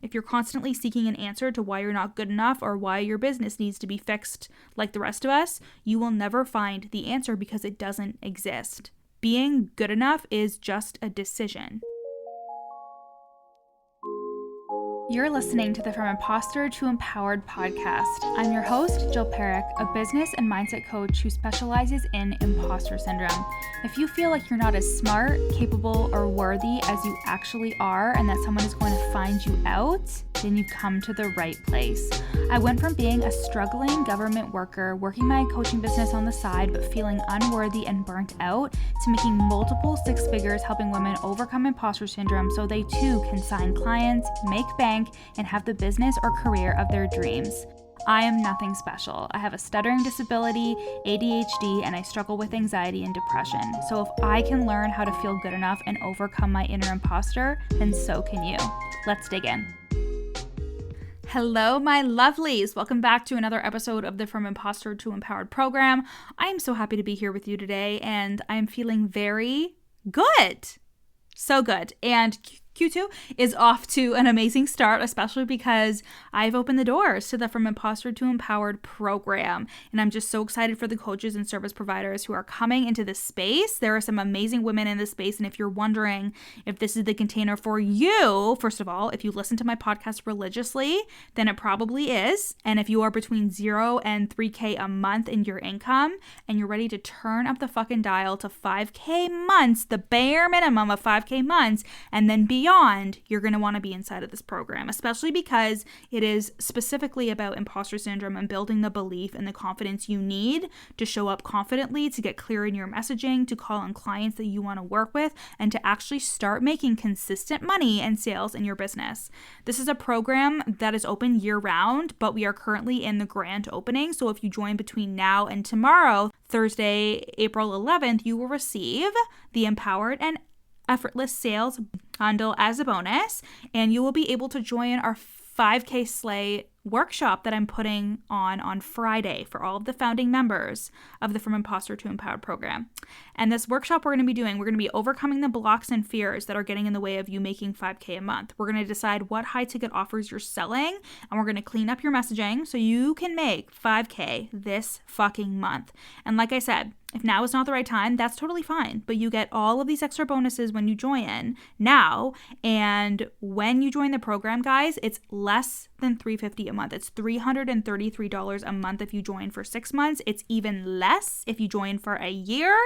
If you're constantly seeking an answer to why you're not good enough or why your business needs to be fixed like the rest of us, you will never find the answer because it doesn't exist. Being good enough is just a decision. You're listening to the From Imposter to Empowered podcast. I'm your host, Jill Perrick, a business and mindset coach who specializes in imposter syndrome. If you feel like you're not as smart, capable, or worthy as you actually are, and that someone is going to find you out, then you've come to the right place. I went from being a struggling government worker, working my coaching business on the side, but feeling unworthy and burnt out, to making multiple six figures helping women overcome imposter syndrome so they too can sign clients, make bank, and have the business or career of their dreams. I am nothing special. I have a stuttering disability, ADHD, and I struggle with anxiety and depression. So if I can learn how to feel good enough and overcome my inner imposter, then so can you. Let's dig in. Hello, my lovelies. Welcome back to another episode of the From Imposter to Empowered program. I am so happy to be here with you today, and I'm feeling very good. So good. And Q2 is off to an amazing start, especially because I've opened the doors to the From Imposter to Empowered program. And I'm just so excited for the coaches and service providers who are coming into this space. There are some amazing women in this space. And if you're wondering if this is the container for you, first of all, if you listen to my podcast religiously, then it probably is. And if you are between 0 and 3K a month in your income and you're ready to turn up the fucking dial to 5K months, the bare minimum of 5K months, and then beyond, you're going to want to be inside of this program, especially because it is specifically about imposter syndrome and building the belief and the confidence you need to show up confidently, to get clear in your messaging, to call on clients that you want to work with, and to actually start making consistent money and sales in your business. This is a program that is open year-round, but we are currently in the grand opening. So if you join between now and tomorrow, Thursday, April 11th, you will receive the Empowered and Effortless Sales bundle as a bonus, and you will be able to join our 5K Slay workshop that I'm putting on Friday for all of the founding members of the From Imposter to Empowered program. And this workshop we're going to be overcoming the blocks and fears that are getting in the way of you making 5K a month. We're going to decide what high ticket offers you're selling, and we're going to clean up your messaging so you can make 5K this fucking month. And like I said, if now is not the right time, that's totally fine. But you get all of these extra bonuses when you join now. And when you join the program, guys, it's less than $350 a month. It's $333 a month if you join for 6 months. It's even less if you join for a year.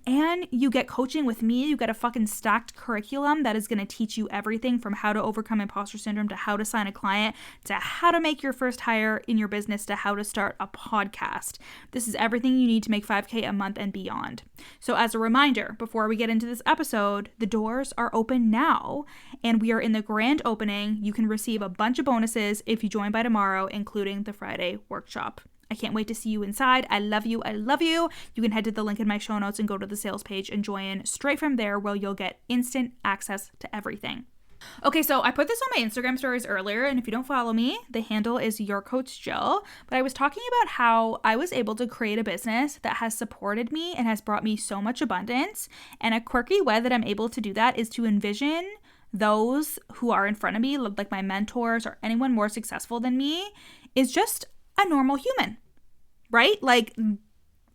And you get coaching with me. You get a fucking stacked curriculum that is going to teach you everything from how to overcome imposter syndrome, to how to sign a client, to how to make your first hire in your business, to how to start a podcast. This is everything you need to make 5K a month and beyond. So as a reminder, before we get into this episode, the doors are open now, and we are in the grand opening. You can receive a bunch of bonuses if you join by tomorrow, including the Friday workshop. I can't wait to see you inside. I love you. I love you. You can head to the link in my show notes and go to the sales page and join straight from there, where you'll get instant access to everything. Okay, so I put this on my Instagram stories earlier, and if you don't follow me, the handle is Your Coach Jill. But I was talking about how I was able to create a business that has supported me and has brought me so much abundance. And a quirky way that I'm able to do that is to envision those who are in front of me, like my mentors or anyone more successful than me, is just a normal human, right? Like,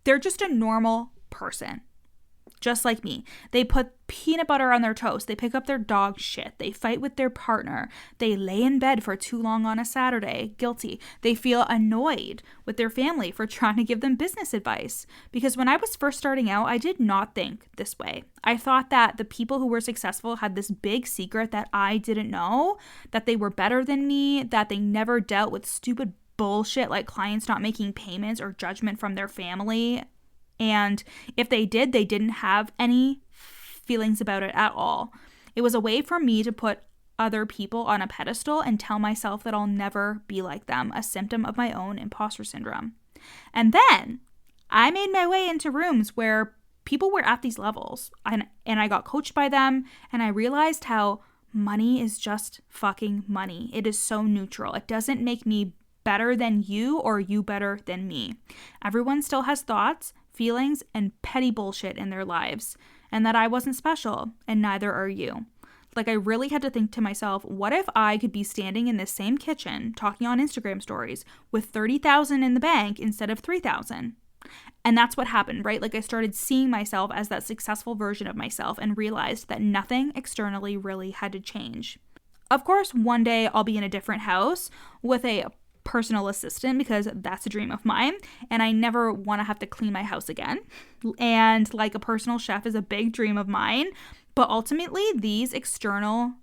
they're just a normal person, just like me. They put peanut butter on their toast. They pick up their dog shit. They fight with their partner. They lay in bed for too long on a Saturday, guilty. They feel annoyed with their family for trying to give them business advice. Because when I was first starting out, I did not think this way. I thought that the people who were successful had this big secret that I didn't know, that they were better than me, that they never dealt with stupid bullshit like clients not making payments or judgment from their family. And if they did, they didn't have any feelings about it at all. It was a way for me to put other people on a pedestal and tell myself that I'll never be like them, a symptom of my own imposter syndrome. And then I made my way into rooms where people were at these levels, and I got coached by them, and I realized how money is just fucking money. It is so neutral. It doesn't make me better than you or you better than me. Everyone still has thoughts, feelings, and petty bullshit in their lives, and that I wasn't special, and neither are you. Like, I really had to think to myself, what if I could be standing in this same kitchen talking on Instagram stories with 30,000 in the bank instead of 3,000? And that's what happened, right? Like, I started seeing myself as that successful version of myself and realized that nothing externally really had to change. Of course, one day I'll be in a different house with a personal assistant because that's a dream of mine, and I never want to have to clean my house again. And like, a personal chef is a big dream of mine, but ultimately these external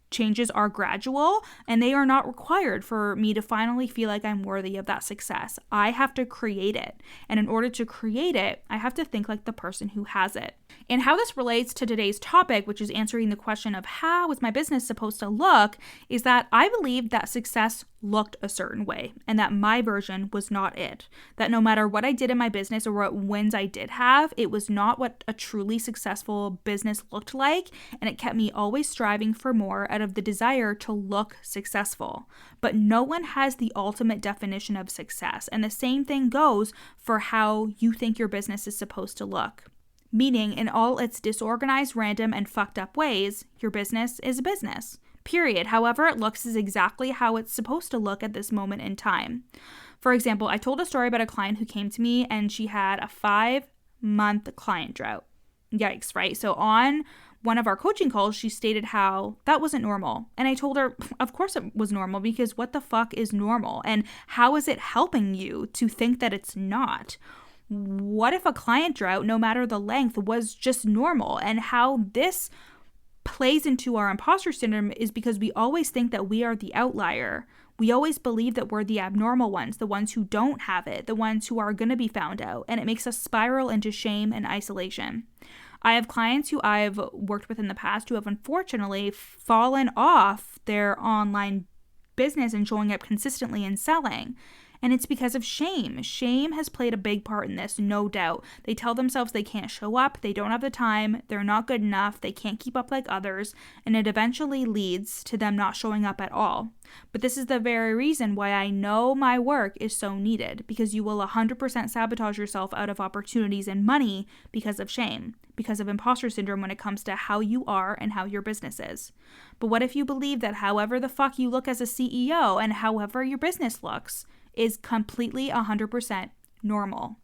changes are gradual and they are not required for me to finally feel like I'm worthy of that success. I have to create it. And in order to create it, I have to think like the person who has it. And how this relates to today's topic, which is answering the question of how is my business supposed to look, is that I believed that success looked a certain way and that my version was not it. That no matter what I did in my business or what wins I did have, it was not what a truly successful business looked like, and it kept me always striving for more out of the desire to look successful. But no one has the ultimate definition of success, and the same thing goes for how you think your business is supposed to look. Meaning, in all its disorganized, random, and fucked up ways, your business is a business. Period. However it looks is exactly how it's supposed to look at this moment in time. For example, I told a story about a client who came to me and she had a 5-month client drought. Yikes, right? So on one of our coaching calls, she stated how that wasn't normal. And I told her, of course it was normal, because what the fuck is normal? And how is it helping you to think that it's not? What if a client drought, no matter the length, was just normal? And how this plays into our imposter syndrome is because we always think that we are the outlier. We always believe that we're the abnormal ones, the ones who don't have it, the ones who are going to be found out, and it makes us spiral into shame and isolation. I have clients who I've worked with in the past who have unfortunately fallen off their online business and showing up consistently and selling. And it's because of shame. Shame has played a big part in this, no doubt. They tell themselves they can't show up, they don't have the time, they're not good enough, they can't keep up like others, and it eventually leads to them not showing up at all. But this is the very reason why I know my work is so needed, because you will 100% sabotage yourself out of opportunities and money because of shame, because of imposter syndrome when it comes to how you are and how your business is. But what if you believe that however the fuck you look as a CEO and however your business looks is completely 100% normal?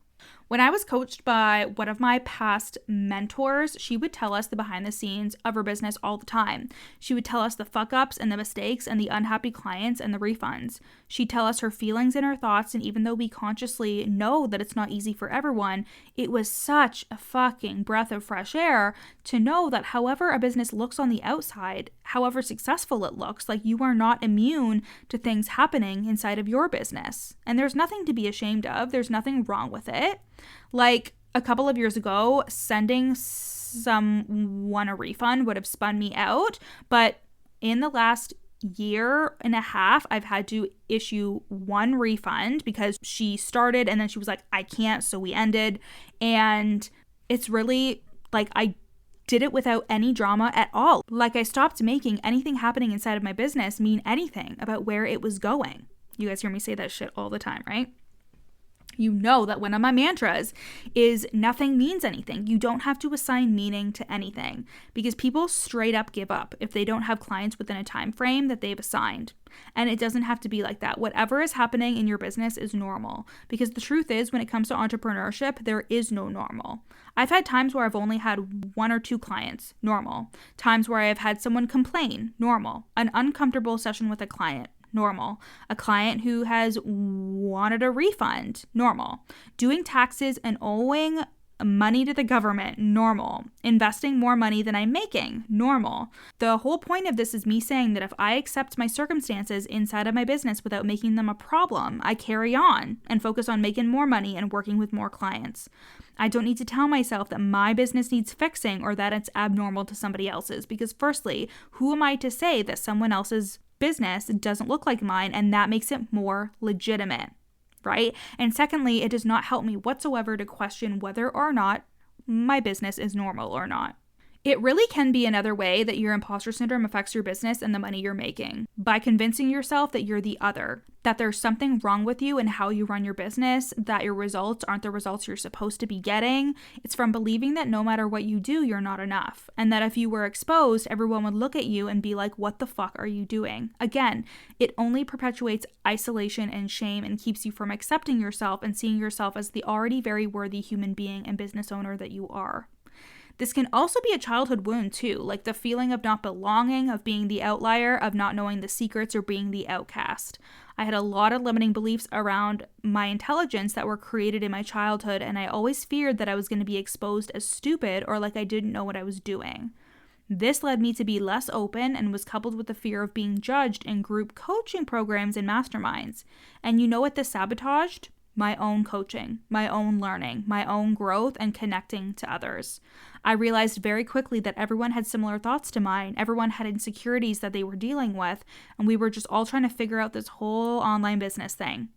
When I was coached by one of my past mentors, she would tell us the behind the scenes of her business all the time. She would tell us the fuck ups and the mistakes and the unhappy clients and the refunds. She'd tell us her feelings and her thoughts, and even though we consciously know that it's not easy for everyone, it was such a fucking breath of fresh air to know that however a business looks on the outside, however successful it looks, like, you are not immune to things happening inside of your business. And there's nothing to be ashamed of. There's nothing wrong with it. Like, a couple of years ago, sending someone a refund would have spun me out. But in the last year and a half, I've had to issue one refund because she started and then she was like, I can't. So we ended. And it's really like, I did it without any drama at all. Like, I stopped making anything happening inside of my business mean anything about where it was going. You guys hear me say that shit all the time, right? You know that one of my mantras is nothing means anything. You don't have to assign meaning to anything, because people straight up give up if they don't have clients within a time frame that they've assigned. And it doesn't have to be like that. Whatever is happening in your business is normal, because the truth is, when it comes to entrepreneurship, there is no normal. I've had times where I've only had 1 or 2 clients, normal. Times where I've had someone complain, normal. An uncomfortable session with a client, normal. A client who has wanted a refund, normal. Doing taxes and owing money to the government, normal. Investing more money than I'm making, normal. The whole point of this is me saying that if I accept my circumstances inside of my business without making them a problem, I carry on and focus on making more money and working with more clients. I don't need to tell myself that my business needs fixing or that it's abnormal to somebody else's, because firstly, who am I to say that someone else's business doesn't look like mine and that makes it more legitimate, right? And secondly, it does not help me whatsoever to question whether or not my business is normal or not. It really can be another way that your imposter syndrome affects your business and the money you're making. By convincing yourself that you're the other, that there's something wrong with you and how you run your business, that your results aren't the results you're supposed to be getting. It's from believing that no matter what you do, you're not enough. And that if you were exposed, everyone would look at you and be like, what the fuck are you doing? Again, it only perpetuates isolation and shame and keeps you from accepting yourself and seeing yourself as the already very worthy human being and business owner that you are. This can also be a childhood wound too, like the feeling of not belonging, of being the outlier, of not knowing the secrets, or being the outcast. I had a lot of limiting beliefs around my intelligence that were created in my childhood, and I always feared that I was going to be exposed as stupid or like I didn't know what I was doing. This led me to be less open and was coupled with the fear of being judged in group coaching programs and masterminds. And you know what this sabotaged? My own coaching, my own learning, my own growth, and connecting to others. I realized very quickly that everyone had similar thoughts to mine. Everyone had insecurities that they were dealing with, and we were just all trying to figure out this whole online business thing.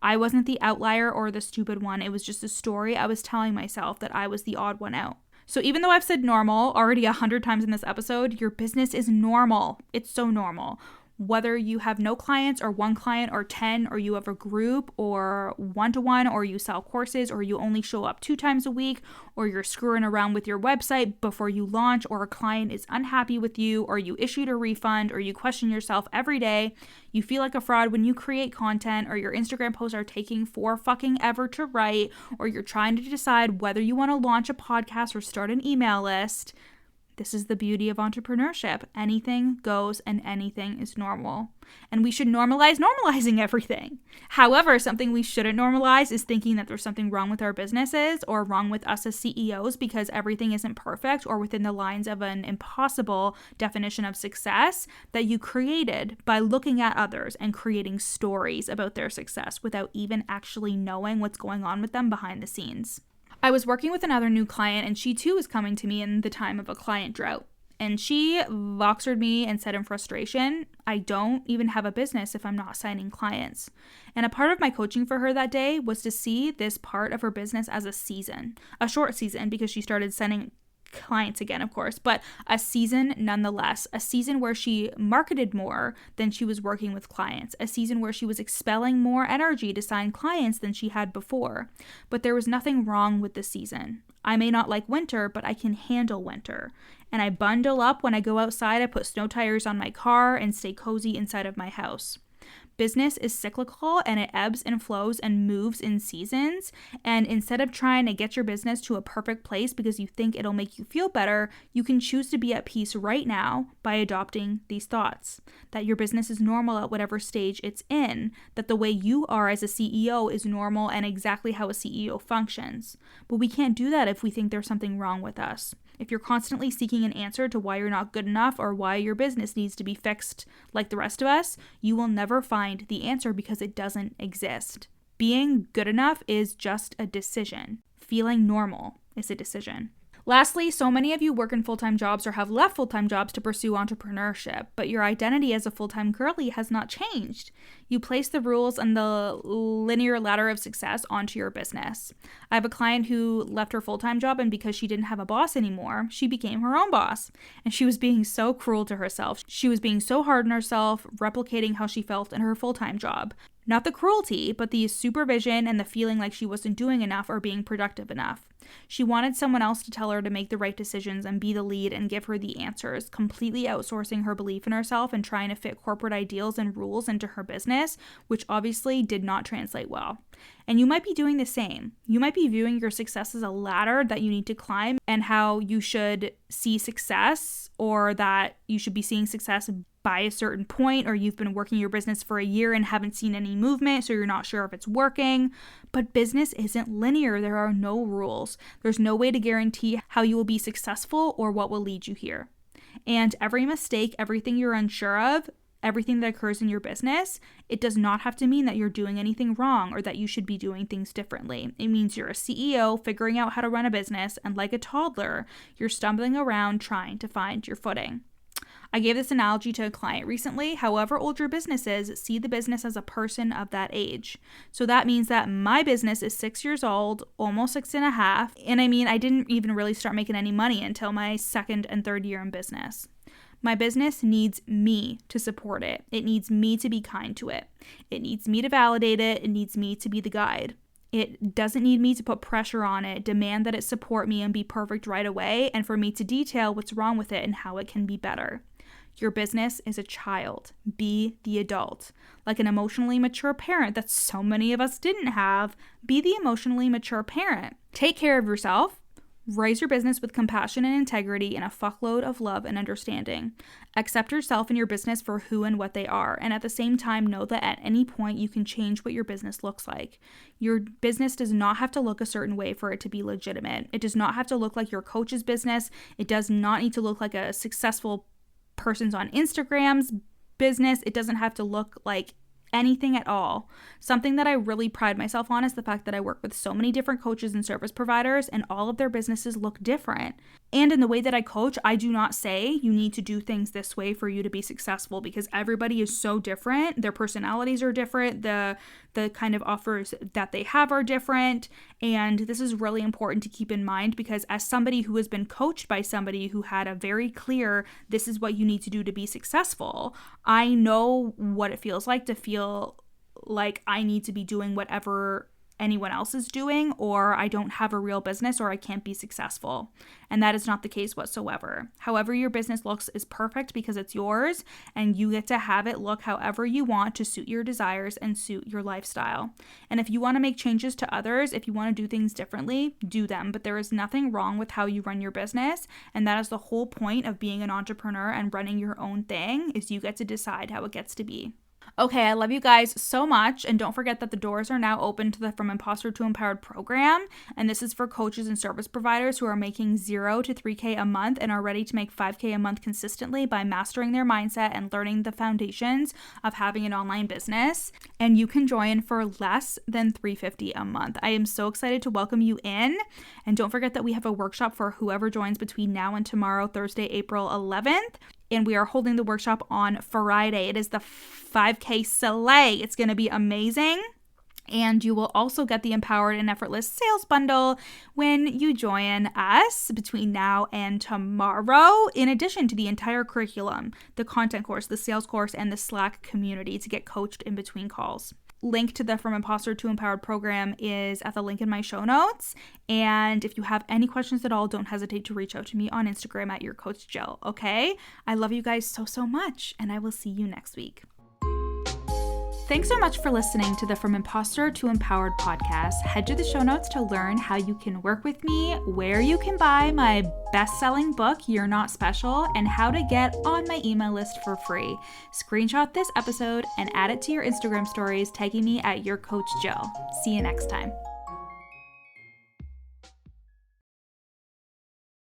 I wasn't the outlier or the stupid one. It was just a story I was telling myself that I was the odd one out. So even though I've said normal already 100 times in this episode, your business is normal. It's so normal. Whether you have no clients or one client or 10, or you have a group or one-to-one, or you sell courses, or you only show up 2 times a week, or you're screwing around with your website before you launch, or a client is unhappy with you, or you issued a refund, or you question yourself every day, you feel like a fraud when you create content, or your Instagram posts are taking for fucking ever to write, or you're trying to decide whether you want to launch a podcast or start an email list. This is the beauty of entrepreneurship. Anything goes and anything is normal. And we should normalize normalizing everything. However, something we shouldn't normalize is thinking that there's something wrong with our businesses or wrong with us as CEOs because everything isn't perfect or within the lines of an impossible definition of success that you created by looking at others and creating stories about their success without even actually knowing what's going on with them behind the scenes. I was working with another new client, and she too was coming to me in the time of a client drought. And she voxered me and said in frustration, I don't even have a business if I'm not signing clients. And a part of my coaching for her that day was to see this part of her business as a season, a short season, because she started signing clients again, of course, but a season nonetheless, a season where she marketed more than she was working with clients, a season where she was expelling more energy to sign clients than she had before. But there was nothing wrong with the season. I may not like winter, but I can handle winter. And I bundle up when I go outside. I put snow tires on my car and stay cozy inside of my house. Business is cyclical and it ebbs and flows and moves in seasons. And instead of trying to get your business to a perfect place because you think it'll make you feel better, you can choose to be at peace right now by adopting these thoughts. That your business is normal at whatever stage it's in. That the way you are as a CEO is normal and exactly how a CEO functions. But we can't do that if we think there's something wrong with us. If you're constantly seeking an answer to why you're not good enough or why your business needs to be fixed like the rest of us, you will never find the answer because it doesn't exist. Being good enough is just a decision. Feeling normal is a decision. Lastly, so many of you work in full-time jobs or have left full-time jobs to pursue entrepreneurship, but your identity as a full-time girly has not changed. You place the rules and the linear ladder of success onto your business. I have a client who left her full-time job, and because she didn't have a boss anymore, she became her own boss. And she was being so cruel to herself. She was being so hard on herself, replicating how she felt in her full-time job. Not the cruelty, but the supervision and the feeling like she wasn't doing enough or being productive enough. She wanted someone else to tell her to make the right decisions and be the lead and give her the answers, completely outsourcing her belief in herself and trying to fit corporate ideals and rules into her business, which obviously did not translate well. And you might be doing the same. You might be viewing your success as a ladder that you need to climb and how you should see success, or that you should be seeing success by a certain point, or you've been working your business for a year and haven't seen any movement, so you're not sure if it's working. But business isn't linear. There are no rules. There's no way to guarantee how you will be successful or what will lead you here. And every mistake, everything you're unsure of, everything that occurs in your business, it does not have to mean that you're doing anything wrong or that you should be doing things differently. It means you're a CEO figuring out how to run a business, and like a toddler, you're stumbling around trying to find your footing. I gave this analogy to a client recently. However old your business is, see the business as a person of that age. So that means that my business is 6 years old, almost 6.5. And I mean, I didn't even really start making any money until my second and third year in business. My business needs me to support it. It needs me to be kind to it. It needs me to validate it. It needs me to be the guide. It doesn't need me to put pressure on it, demand that it support me and be perfect right away, and for me to detail what's wrong with it and how it can be better. Your business is a child. Be the adult. Like an emotionally mature parent that so many of us didn't have, be the emotionally mature parent. Take care of yourself. Raise your business with compassion and integrity and a fuckload of love and understanding. Accept yourself and your business for who and what they are, and at the same time know that at any point you can change what your business looks like. Your business does not have to look a certain way for it to be legitimate. It does not have to look like your coach's business. It does not need to look like a successful person's on Instagram's business. It doesn't have to look like anything at all. Something that I really pride myself on is the fact that I work with so many different coaches and service providers, and all of their businesses look different. And in the way that I coach, I do not say you need to do things this way for you to be successful, because everybody is so different. Their personalities are different. The kind of offers that they have are different. And this is really important to keep in mind, because as somebody who has been coached by somebody who had a very clear, this is what you need to do to be successful, I know what it feels like to feel like I need to be doing whatever anyone else is doing, or I don't have a real business, or I can't be successful. And that is not the case whatsoever. However your business looks is perfect because it's yours, and you get to have it look however you want to suit your desires and suit your lifestyle. And if you want to make changes to others, if you want to do things differently, do them. But there is nothing wrong with how you run your business, and that is the whole point of being an entrepreneur and running your own thing, is you get to decide how it gets to be. Okay, I love you guys so much, and don't forget that the doors are now open to the From Imposter to Empowered program, and this is for coaches and service providers who are making $0 to $3K a month and are ready to make $5K a month consistently by mastering their mindset and learning the foundations of having an online business. And you can join for less than $350 a month. I am so excited to welcome you in, and don't forget that we have a workshop for whoever joins between now and tomorrow, Thursday, April 11th. And we are holding the workshop on Friday. It is the 5K Slay. It's going to be amazing. And you will also get the Empowered and Effortless Sales Bundle when you join us between now and tomorrow, in addition to the entire curriculum, the content course, the sales course, and the Slack community to get coached in between calls. Link to the From Imposter to Empowered program is at the link in my show notes. And if you have any questions at all, don't hesitate to reach out to me on Instagram at YourCoachJill, okay? I love you guys so, so much, and I will see you next week. Thanks so much for listening to the From Imposter to Empowered podcast. Head to the show notes to learn how you can work with me, where you can buy my best-selling book, You're Not Special, and how to get on my email list for free. Screenshot this episode and add it to your Instagram stories, tagging me at YourCoachJill. See you next time.